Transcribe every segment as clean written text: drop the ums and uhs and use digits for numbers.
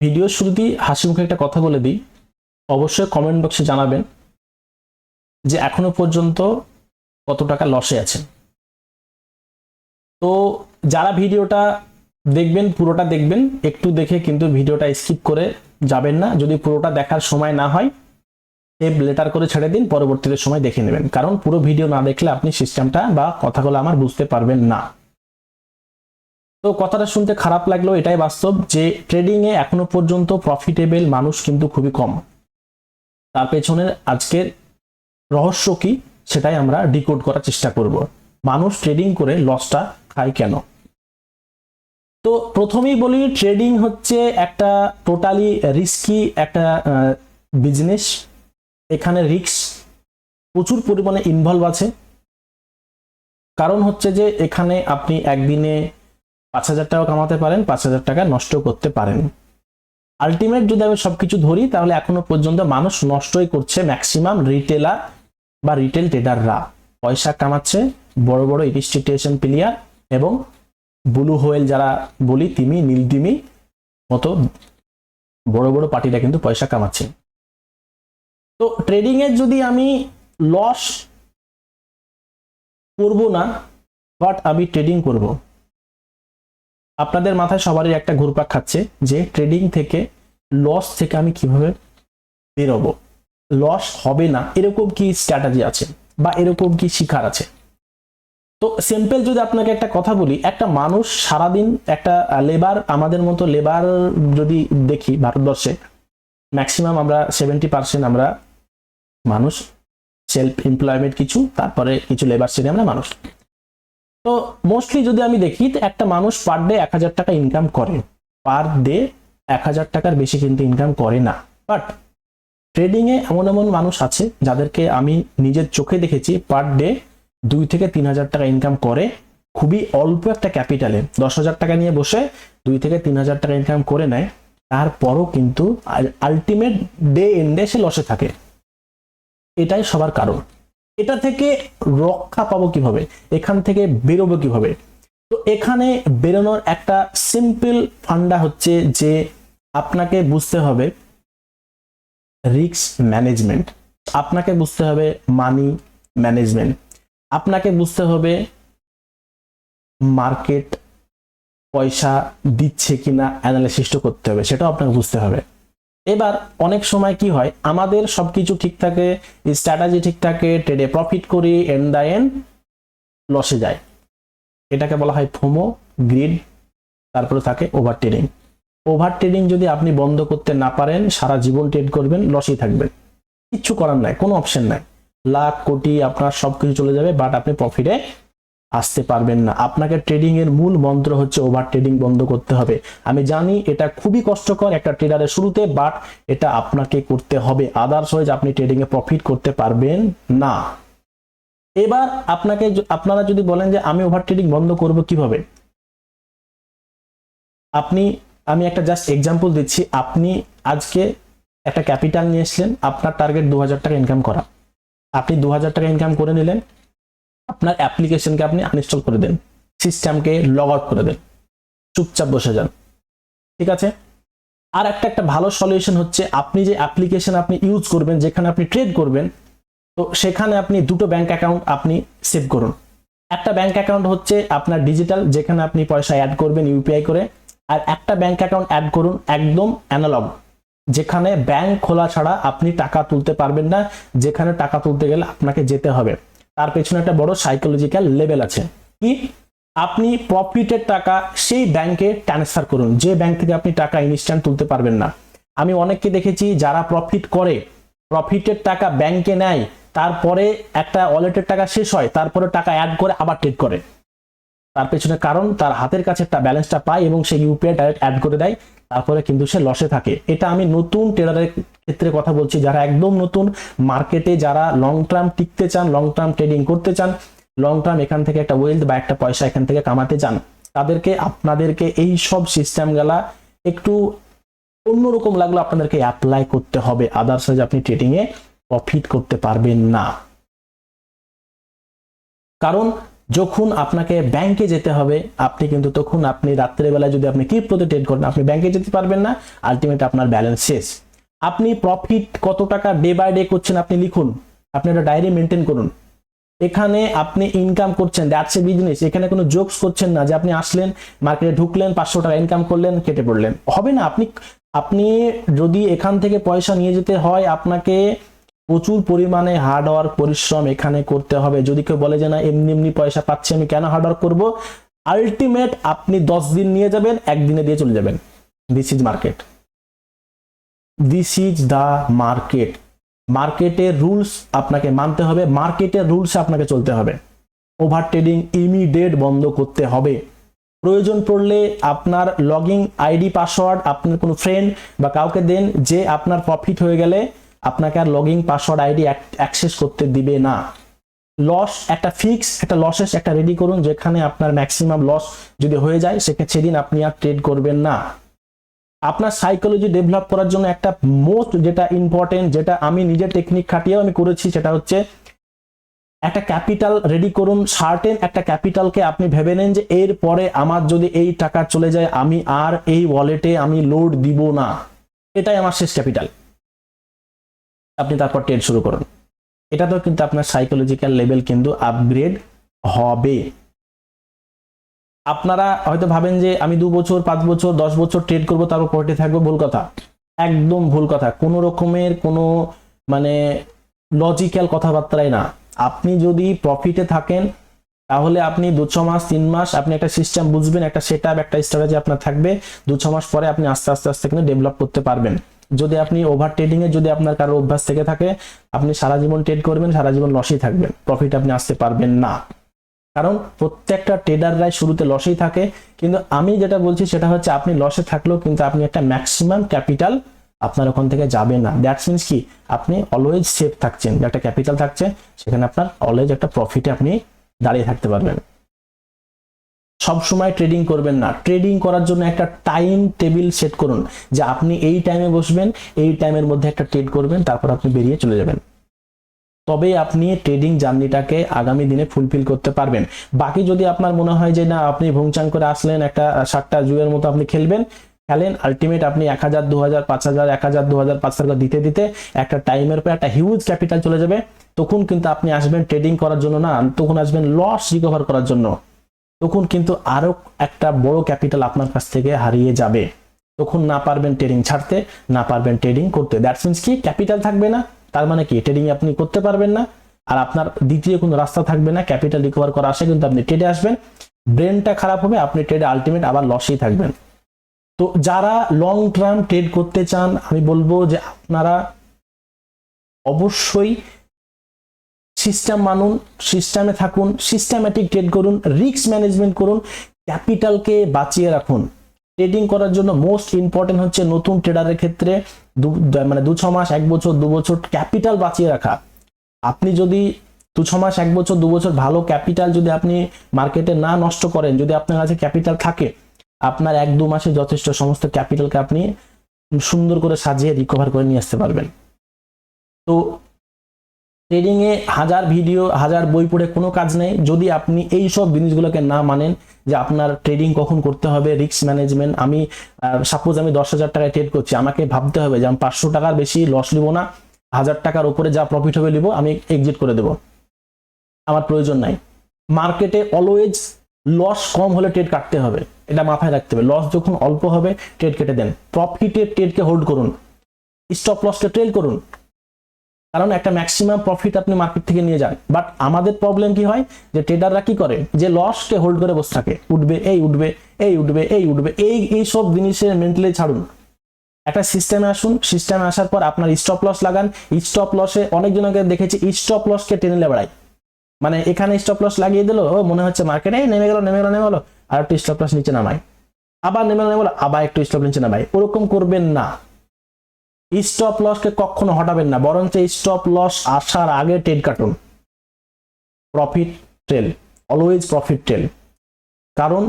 Video শুরুতেই হাসি মুখে একটা কথা বলে দিই, অবশ্যই কমেন্ট বক্সে জানাবেন যে এখনো পর্যন্ত কত টাকা লসে আছেন। তো যারা ভিডিওটা দেখবেন পুরোটা দেখবেন, একটু দেখে কিন্তু ভিডিওটা স্কিপ করে যাবেন না। যদি পুরোটা দেখার সময় না হয় সেভ লেটার করে ছেড়ে দিন, পরবর্তীতে সময় দেখে নেবেন, কারণ পুরো ভিডিও না দেখলে আপনি সিস্টেমটা বা কথাগুলো আমার বুঝতে পারবেন না। তো কথাটা শুনতে খারাপ লাগলো, এটাই বাস্তব যে ট্রেডিং এ এখনো পর্যন্ত প্রফিটেবল মানুষ কিন্তু খুবই কম। তার পেছনের আজকের রহস্য কি সেটাই আমরা ডিকোড করার চেষ্টা করব। মানুষ ট্রেডিং করে লসটা খায় কেন? তো প্রথমেই বলি, ট্রেডিং হচ্ছে একটা টোটালি রিস্কি একটা বিজনেস। এখানে রিস্ক প্রচুর পরিমাণে ইনভলভ আছে। কারণ হচ্ছে যে এখানে আপনি একদিনে 5,000 টাকা কামাতে পারেন, 5,000 টাকা নষ্ট করতে পারেন। আলটিমেট যদি আমি সবকিছু ধরি তাহলে এখনো পর্যন্ত মানুষ নষ্টই করছে। ম্যাক্সিমাম রিটেলার বা রিটেল ট্রেডাররা পয়সা কামাচ্ছে, বড় বড় ইনস্টিটিউশন প্লেয়ার এবং ব্লু হোয়েল যারা বলি, তিমি নীলতিমি মতো বড় বড় পার্টিরা কিন্তু পয়সা কামাচ্ছে। তো ট্রেডিং এর যদি আমি লস করব না, বাট আমি ট্রেডিং করব, আপনাদের মাথায় সবারই একটা ঘুরপাক খাচ্ছে যে ট্রেডিং থেকে লস থেকে আমি কিভাবে বেরোবো, লস হবে না এরকম কি স্ট্র্যাটেজি আছে বা এরকম কি শিখার আছে? তো সিম্পল যদি আপনাকে একটা কথা বলি, একটা মানুষ সারাদিন একটা লেবার, আমাদের মতো লেবার যদি দেখি ভারতবর্ষে ম্যাক্সিমাম আমরা 70% আমরা মানুষ সেলফ এমপ্লয়মেন্ট, কিছু তারপরে কিছু লেবার শ্রেণী আমরা মানুষ। তো মোস্টলি যদি আমি দেখি একটা মানুষ পার ডে 1,000 টাকা ইনকাম করে, পার ডে 1,000 টাকার বেশি কিন্তু ইনকাম করে না। বাট ট্রেডিং এ এমন এমন মানুষ আছে যাদেরকে আমি নিজের চোখে দেখেছি পার ডে 2 থেকে 3,000 টাকা ইনকাম করে, খুবই অল্প একটা ক্যাপিটালে 10,000 টাকা নিয়ে বসে 2 থেকে 3,000 টাকা ইনকাম করে নেয়। তারপরও কিন্তু আলটিমেট ডে এন্ডে সে লসে থাকে। এটাই সবার কারণ। এটা থেকে রক্ষা পাবো কিভাবে, এখান থেকে বেরোবো কিভাবে? তো এখানে বেরোনোর একটা সিম্পল ফান্ডা হচ্ছে যে আপনাকে বুঝতে হবে রিস্ক ম্যানেজমেন্ট, আপনাকে বুঝতে হবে মানি ম্যানেজমেন্ট, আপনাকে বুঝতে হবে মার্কেট পয়সা দিচ্ছে কিনা অ্যানালাইসিসটা করতে হবে, সেটাও আপনাকে বুঝতে হবে। এবার অনেক সময় কি হয়, আমাদের সবকিছু ঠিক থাকে, স্ট্র্যাটেজি ঠিক থাকে, ট্রেডে প্রফিট করি, এন্ড দ্য এন্ড লসে যায়। এটাকে বলা হয় ফোমো, গ্রিড, তারপরে থাকে ওভার ট্রেডিং। ওভার ট্রেডিং যদি আপনি বন্ধ করতে না পারেন, সারা জীবন ট্রেড করবেন, লসই থাকবেন, কিচ্ছু করার নাই, কোনো অপশন নাই। লাখ কোটি আপনার সবকিছু চলে যাবে, বাট আপনি প্রফিটে আসতে পারবেন না। আপনাকে ট্রেডিং এর মূল মন্ত্র হচ্ছে ওভার ট্রেডিং বন্ধ করতে হবে। আমি জানি এটা খুবই কষ্টকর একটা ট্রেডারের শুরুতে, বাট এটা আপনাকে করতে হবে, আদারওয়াইজ আপনি ট্রেডিং এ প্রফিট করতে পারবেন না। এবার আপনারা যদি বলেন যে আমি ওভার ট্রেডিং বন্ধ করব কিভাবে, আমি একটা জাস্ট এক্সাম্পল দিচ্ছি। আপনি আজকে একটা ক্যাপিটাল নিয়ে এসলেন, আপনার টার্গেট 2,000 টাকা ইনকাম করা, আপনি 2,000 টাকা ইনকাম করে নিলেন, আপনার অ্যাপ্লিকেশনকে আপনি আনইনস্টল করে দেন, সিস্টেমকে লগ আউট করে দেন, চুপচাপ বসে যান, ঠিক আছে? আর একটা ভালো সলিউশন হচ্ছে আপনি যে অ্যাপ্লিকেশন আপনি ইউজ করবেন, যেখানে আপনি ট্রেড করবেন, তো সেখানে আপনি দুটো ব্যাংক অ্যাকাউন্ট আপনি সেভ করুন। একটা ব্যাংক অ্যাকাউন্ট হচ্ছে আপনার ডিজিটাল, যেখানে আপনি পয়সা অ্যাড করবেন ইউপিআই করে, আর একটা ব্যাংক অ্যাকাউন্ট অ্যাড করুন একদম অ্যানালগ, যেখানে ব্যাংক খোলা ছাড়া আপনি টাকা তুলতে পারবেন না, যেখানে টাকা তুলতে গেলে আপনাকে যেতে হবে। তার পেছনে একটা বড় সাইকোলজিক্যাল লেভেল আছে। কি? আপনি প্রফিটের টাকা সেই ব্যাংকে ট্রান্সফার করুন, যে ব্যাংক থেকে আপনি টাকা ইনস্ট্যান্ট তুলতে পারবেন না। আমি অনেককে দেখেছি যারা প্রফিট করে, প্রফিটের টাকা ব্যাংকে নেয়, তারপরে একটা ওয়ালেটের টাকা শেষ হয়, তারপরে টাকা অ্যাড করে আবার ট্রেড করে। তার পেছনে কারণ তার হাতের কাছে একটা ব্যালেন্সটা পায় এবং সে ইউপিআই ডাইরেক্ট অ্যাড করে দেয়, তারপরে কিন্তু সে লসে থাকে। এটা আমি নতুন ট্রেডারের ক্ষেত্রে কথা বলছি, যারা একদম নতুন মার্কেটে, যারা লং টার্ম টিকতে চান, লং টার্ম ট্রেডিং করতে চান, লং টার্ম এখান থেকে একটা ওয়েলথ বা একটা পয়সা এখান থেকে কামাতে চান, আপনাদেরকে এই সব সিস্টেম গুলা একটু অন্যরকম লাগলো, আপনাদেরকে অ্যাপ্লাই করতে হবে, আদারওয়াইজ আপনি ট্রেডিং এ প্রফিট করতে পারবেন না। কারণ যখন আপনাকে ব্যাংকে যেতে হবে আপনি কিন্তু তখন আপনি রাত্রেবেলা যদি আপনি ক্রিপ্টোতে ট্রেড করেন আপনি ব্যাংকে যেতে পারবেন না, আলটিমেট আপনার ব্যালেন্স শেষ। আপনি প্রফিট কত টাকা ডে বাই ডে করছেন আপনি লিখুন, আপনি একটা ডায়েরি মেনটেন করুন। এখানে আপনি ইনকাম করছেন, দ্যাটস এ বিজনেস। এখানে কোনো জোকস করছেন না যে আপনি আসলেন মার্কেটে ঢুকলেন 500 টাকা ইনকাম করলেন কেটে পড়লেন, হবে না। আপনি যদি এখান থেকে পয়সা নিয়ে যেতে হয় আপনাকে প্রচুর পরিমাণে হার্ড ওয়ার্ক পরিশ্রম এখানে করতে হবে। যদি কেউ বলে যে না এমনি এমনি পয়সা পাচ্ছি আমি কেন হার্ড ওয়ার্ক করবো, আলটিমেট আপনি 10 দিন নিয়ে যাবেন, একদিনে দিয়ে চলে যাবেন। This is market, this is the market. মার্কেটের রুলস আপনাকে মানতে হবে, মার্কেটের রুলসে আপনাকে চলতে হবে। ওভার ট্রেডিং ইমিডিয়েট বন্ধ করতে হবে। প্রয়োজন পড়লে আপনার লগইন আইডি পাসওয়ার্ড আপনার কোনো ফ্রেন্ড বা কাউকে দেন, যে আপনার প্রফিট হয়ে গেলে আপনাকে আর লগইন পাসওয়ার্ড আইডি অ্যাক্সেস করতে দিবে না। লস একটা ফিক্স, একটা লসেস একটা রেডি করুন, যেখানে আপনার ম্যাক্সিমাম লস যদি হয়ে যায় সেদিন আপনি আর ট্রেড করবেন না। আপনার সাইকোলজি ডেভেলপ করার জন্য একটা মোস্ট যেটা ইম্পর্টেন্ট, যেটা আমি নিজের টেকনিক খাটিয়েও আমি করেছি, সেটা হচ্ছে একটা ক্যাপিটাল রেডি করুন। সার্টেন একটা ক্যাপিটালকে আপনি ভেবে নেন যে এর পরে আমার যদি এই টাকা চলে যায় আমি আর এই ওয়ালেটে আমি লোড দিব না, এটাই আমার শেষ ক্যাপিটাল। আপনি তারপর ট্রেড শুরু করুন। এটাতেও কিন্তু আপনার সাইকোলজিক্যাল লেভেল কিন্তু আপগ্রেড হবে। আপনারা হয়তো ভাবেন যে আমি 2 বছর 5 বছর 10 বছর ট্রেড করবো তারপর পড়ে থাকবো, ভুল কথা, একদম ভুল কথা। কোনো রকমের কোনো মানে লজিক্যাল কথাবার্তাই না। আপনি যদি প্রফিটে থাকেন তাহলে আপনি 2-6 মাস 3 মাস আপনি একটা সিস্টেম বুঝবেন, একটা সেটআপ একটা স্ট্র্যাটেজি আপনার থাকবে। 2-6 মাস পরে আপনি আস্তে আস্তে আস্তে কিন্তু ডেভেলপ করতে পারবেন। যদি আপনি ওভার ট্রেডিং এ যদি আপনার কারো অভ্যাস থেকে থাকে আপনি সারা জীবন ট্রেড করবেন, সারা জীবন লসই থাকবেন, প্রফিট আপনি আসতে পারবেন না। কারণ প্রত্যেকটা ট্রেডাররাই শুরুতে লসেই থাকে। কিন্তু আমি যেটা বলছি সেটা হচ্ছে আপনি লসে থাকলেও কিন্তু আপনি একটা ম্যাক্সিমাম ক্যাপিটাল আপনার ওখান থেকে যাবে না। দ্যাটস মিনস কি আপনি অলওয়েজ সেফ থাকছেন, যে একটা ক্যাপিটাল থাকছে সেখানে আপনার অলওয়েজ একটা প্রফিটে আপনি দাঁড়িয়ে থাকতে পারবেন। সব সময় ট্রেডিং করবেন না। ট্রেডিং করার জন্য একটা টাইম টেবিল সেট করুন, যে আপনি এই টাইমে বসবেন, এই টাইমের মধ্যে একটা ট্রেড করবেন, তারপর আপনি বেরিয়ে চলে যাবেন। তবে আপনি ট্রেডিং জার্নিটাকে আগামী দিনে ফুলফিল করতে পারবেন। বাকি যদি আপনার মনে হয় যে না আপনি ভুংচাং করে আসলেন একটা 7টা জুয়ের মতো আপনি খেলেন, আলটিমেট আপনি 1000 2000 5000 1000 2000 5000 দিতে দিতে একটা টাইমের পর একটা হিউজ ক্যাপিটাল চলে যাবে। তখন কিন্তু আপনি আসবেন ট্রেডিং করার জন্য না, তখন আসবেন লস রিকভার করার জন্য। তখন কিন্তু আরো একটা বড় ক্যাপিটাল আপনার কাছ থেকে হারিয়ে যাবে। তখন না পারবেন ট্রেডিং ছাড়তে, না পারবেন ট্রেডিং করতে। দ্যাটস মিনস কি ক্যাপিটাল থাকবে না, তার মানে কি ট্রেডিং আপনি করতে পারবেন না, আর আপনার দ্বিতীয় কোনো রাস্তা থাকবে না ক্যাপিটাল রিকভার করা। আসে কিন্তু আপনি ট্রেডে আসবেন, ব্রেনটা খারাপ হবে, আপনি ট্রেডে আলটিমেট আবার লসেই থাকবেন। তো যারা লং টার্ম ট্রেড করতে চান আমি বলবো যে আপনারা অবশ্যই সিস্টেম মানুন, সিস্টেমে থাকুন, সিস্টেম্যাটিক ট্রেড করুন, রিস্ক ম্যানেজমেন্ট করুন, ক্যাপিটালকে বাঁচিয়ে রাখুন। ট্রেডিং করার জন্য মোস্ট ইম্পর্টেন্ট হচ্ছে নতুন ট্রেডারের ক্ষেত্রে 2-6 মাস 1 বছর 2 বছর ক্যাপিটাল বাঁচিয়ে রাখা। আপনি যদি 2-6 মাস 1 বছর 2 বছর ভালো ক্যাপিটাল যদি আপনি মার্কেটে না নষ্ট করেন, যদি আপনার কাছে ক্যাপিটাল থাকে, আপনার 1-2 মাসে যথেষ্ট সমস্ত ক্যাপিটালকে আপনি সুন্দর করে সাজিয়ে রিকভার করে নিয়ে আসতে পারবেন। তো ট্রেডিং এ 1000 ভিডিও 1000 বই পড়ে কোনো কাজ নেই যদি আপনি এই সব জিনিসগুলোকে না মানেন, যে আপনার ট্রেডিং কখন করতে হবে, রিস্ক ম্যানেজমেন্ট। আমি সাপোজ আমি 10,000 টাকায় ট্রেড করছি, আমাকে ভাবতে হবে যে আমি 500 টাকার বেশি লস নিব না, 1000 টাকার উপরে যা প্রফিট হবে নিব, আমি এক্সিট করে দেব, আমার প্রয়োজন নাই। মার্কেটে অলওয়েজ লস কম হলে ট্রেড কাটতে হবে, এটা মাথায় রাখতে হবে। লস যখন অল্প হবে ট্রেড কেটে দেন, প্রফিটের ট্রেডকে হোল্ড করুন, স্টপ লসকে ট্রেল করুন, কারণ একটা ম্যাক্সিমাম প্রফিট আপনি মার্কেট থেকে নিয়ে যান। বাট আমাদের প্রবলেম কি হয়, যে ট্রেডাররা কি করে, যে লসকে হোল্ড করে বসে থাকে, উঠবে এই উঠবে এই উঠবে এই উঠবে, এই সব জিনিসের মেন্টালি ছাড়ুন, একটা সিস্টেমে আসুন। সিস্টেমে আসার পর আপনার স্টপ লস লাগান। স্টপ লসে অনেকজনকে দেখেছি স্টপ লসকে টেনে বেড়ায়, মানে এখানে স্টপ লস লাগিয়ে দিল, ও মনে হচ্ছে মার্কেটে নেমে গেল আর একটু স্টপ লস নিচে নামায়, আবার নেমে গেল আবার একটু স্টপ নিচে নামায়। ওরকম করবেন না, স্টপ লসকে কখনো হটাবেন না, বরঞ্চ স্টপ লস আসার আগে ট্রেড কাটুন। Profit trail, always profit trail. কারণ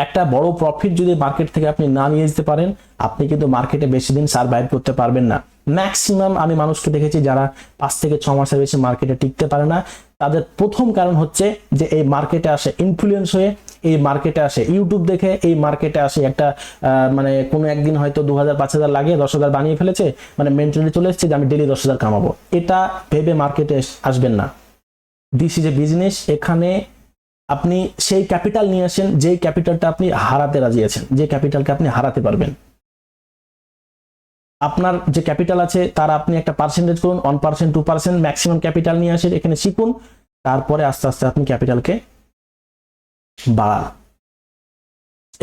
একটা বড় প্রফিট যদি মার্কেট থেকে আপনি না নিয়ে যেতে পারেন, আপনি কিন্তু মার্কেটে বেশি দিন সার্ভাইভ করতে পারবেন না। ম্যাক্সিমাম আমি মানুষকে দেখেছি যারা 5 থেকে 6 মাসের বেশি মার্কেটে টিকতে পারে না, তাদের প্রথম কারণ হচ্ছে যে এই মার্কেটে আসে ইনফ্লুয়েন্স হয়ে, এই মার্কেটে আসে ইউটিউব দেখে, এই মার্কেটে আসে একটা মানে কোনো একদিন হয়তো 2000 5000 লাগিয়ে 10,000 বানিয়ে ফেলেছে, মানে মেন্টালি চলে এসেছে যে আমি ডেলি 10,000 কামাবো। এটা ভেবে মার্কেটে আসবেন না। This is a business. এখানে আপনি সেই ক্যাপিটাল নিয়ে আসেন যেই ক্যাপিটালটা আপনি হারাতে রাজি আছেন, যে ক্যাপিটালকে আপনি হারাতে পারবেন। আপনার যে ক্যাপিটাল আছে তার আপনি একটা পার্সেন্টেজ করুন, 1% 2% ম্যাক্সিমাম ক্যাপিটাল নিয়ে আসেন, এখানে শিখুন, তারপরে আস্তে আস্তে আপনি ক্যাপিটালকে বাড়ান।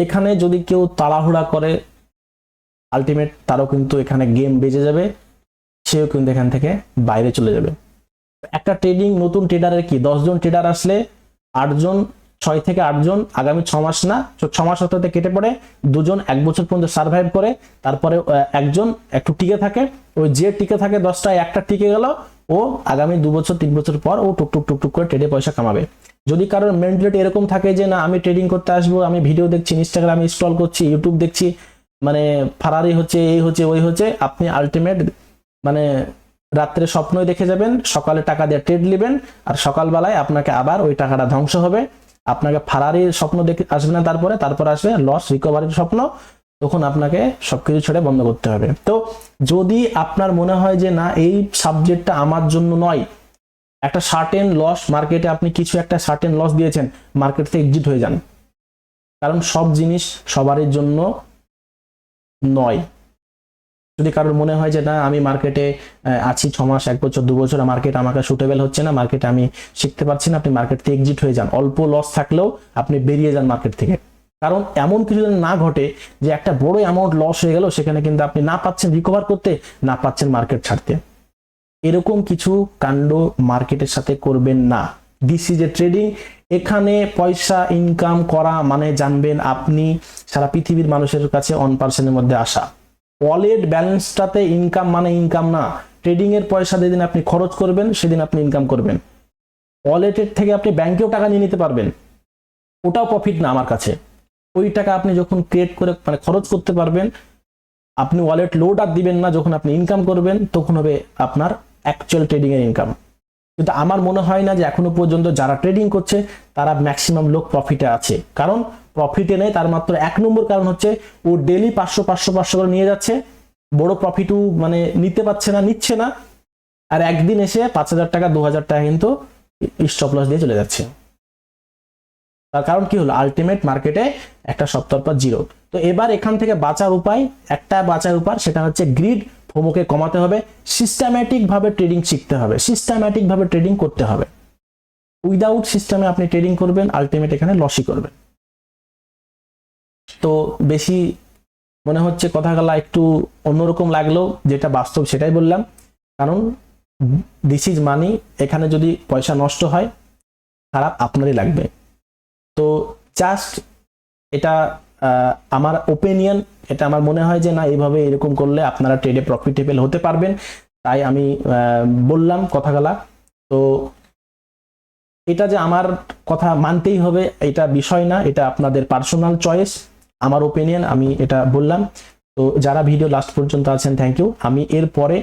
এখানে যদি কেউ তাড়াহুড়া করে আলটিমেট তারও কিন্তু এখানে গেম বেজে যাবে, সেও কিন্তু এখান থেকে বাইরে চলে যাবে। একটা ট্রেডিং নতুন ট্রেডারের কি 10 জন ট্রেডার আসলে 8 জন 6 থেকে 8 জন আগামী 6 মাস না 6 মাস হতে কেটে পড়ে, 2 জন 1 বছর পর্যন্ত সার্ভাইভ করে, তারপরে একজন একটু টিকে থাকে, ওই যে টিকে থাকে 10টায় একটা টিকে গেল, ও আগামী 2 বছর 3 বছর পর ও টুকটুক টুকটুক করে ট্রেডে পয়সা কামাবে। যদি কারোর মেন্টালিটি এরকম থাকে যে না আমি ট্রেডিং করতে আসবো, আমি ভিডিও দেখছি, ইনস্টাগ্রামে স্ক্রল করছি, ইউটিউব দেখছি, মানে ফারারি হচ্ছে, এই হচ্ছে, ওই হচ্ছে, আপনি আলটিমেট মানে রাত্রে স্বপ্নই দেখে যাবেন, সকালে টাকা দিয়ে ট্রেড নেবেন, আর সকালবেলায় আপনাকে আবার ওই টাকাটা ধ্বংস হবে। আপনাকে ফারারির স্বপ্ন দেখে আসবে না, তারপরে আসবে লস রিকভারির স্বপ্ন, তখন আপনাকে সবকিছু ছেড়ে বন্ধ করতে হবে। তো যদি আপনার মনে হয় যে না এই সাবজেক্টটা আমার জন্য নয়, একটা সার্টেন লস মার্কেটে, আপনি কিছু একটা সার্টেন লস দিয়েছেন, মার্কেট থেকে এক্সিট হয়ে যান, কারণ সব জিনিস সবারই জন্য নয়। যদি কারোর মনে হয় যে না আমি মার্কেটে আছি 6 মাস 1 বছর 2 বছর, মার্কেট আমাকে সুটেবল হচ্ছে না, মার্কেটে আমি শিখতে পারছি না, আপনি মার্কেট থেকে এক্সিট হয়ে যান। অল্প লস থাকলেও আপনি বেরিয়ে যান মার্কেট থেকে, কারণ এমন কিছু যেন না ঘটে যে একটা বড় অ্যামাউন্ট লস হয়ে গেল, সেখানে কিন্তু আপনি না পাচ্ছেন রিকভার করতে, না পাচ্ছেন মার্কেট ছাড়তে। এরকম কিছু কাণ্ড মার্কেটের সাথে করবেন না। This is a trading. এখানে পয়সা ইনকাম করা মানে জানবেন আপনি সারা পৃথিবীর মানুষের কাছে 1% মধ্যে আসা। ওয়ালেট ব্যালেন্সটাতে ইনকাম মানে ইনকাম না। ট্রেডিং এর পয়সা যেদিন আপনি খরচ করবেন সেদিন আপনি ইনকাম করবেন। ওয়ালেটের থেকে আপনি ব্যাংকেও টাকা নিয়ে নিতে পারবেন, ওটাও প্রফিট না আমার কাছে। ওই টাকা আপনি যখন ক্রিয়েট করে মানে খরচ করতে পারবেন, আপনি ওয়ালেট লোড আর দিবেন না, যখন আপনি ইনকাম করবেন তখন হবে আপনার অ্যাকচুয়াল ট্রেডিং এর ইনকাম। কিন্তু আমার মনে হয় না যে এখনো পর্যন্ত যারা ট্রেডিং করছে তারা ম্যাক্সিমাম লোক প্রফিটে আছে। কারণ প্রফিটে নেই তার মাত্র 1 নম্বর কারণ হচ্ছে ও ডেলি 500 করে নিয়ে যাচ্ছে, বড় প্রফিটও মানে নিতে পারছে না, নিচ্ছে না, আর একদিন এসে 5,000 টাকা 2,000 টাকা কিন্তু স্টপ লস দিয়ে চলে যাচ্ছে। তার কারণ কি হলো, আলটিমেট মার্কেটে একটা সপ্তাহ জিরো। তো এবার এখান থেকে বাঁচার উপায়, একটা বাঁচার উপায়, সেটা হচ্ছে গ্রিড, ফোমোকে কমাতে হবে, সিস্টেম্যাটিক ভাবে ট্রেডিং শিখতে হবে, সিস্টেম্যাটিক ভাবে ট্রেডিং করতে হবে। উইদাউট সিস্টেমে আপনি ট্রেডিং করবেন, আলটিমেট এখানে লসই করবেন। তো বেশি মনে হচ্ছে কথাগুলো একটু অন্যরকম লাগলেও যেটা বাস্তব সেটাই বললাম, কারণ দিস ইজ মানি। এখানে যদি পয়সা নষ্ট হয় খারাপ আপনারই লাগবে। তো জাস্ট এটা আমার ওপিনিয়ন, এটা আমার মনে হয় যে না এইভাবে এরকম করলে আপনারা ট্রেডে প্রফিটেবল হতে পারবেন, তাই আমি বললাম কথাগুলা। তো এটা যে আমার কথা মানতেই হবে এটা বিষয় না, এটা আপনাদের পার্সোনাল চয়েস, আমার ওপিনিয়ন, আমি এটা বললাম। তো যারা ভিডিও লাস্ট পর্যন্ত আছেন থ্যাংক ইউ। আমি এরপরে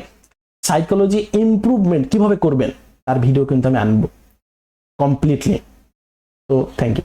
সাইকোলজি ইমপ্রুভমেন্ট কিভাবে করবেন তার ভিডিও কিন্তু আমি আনবো কমপ্লিটলি। তো থ্যাংক ইউ।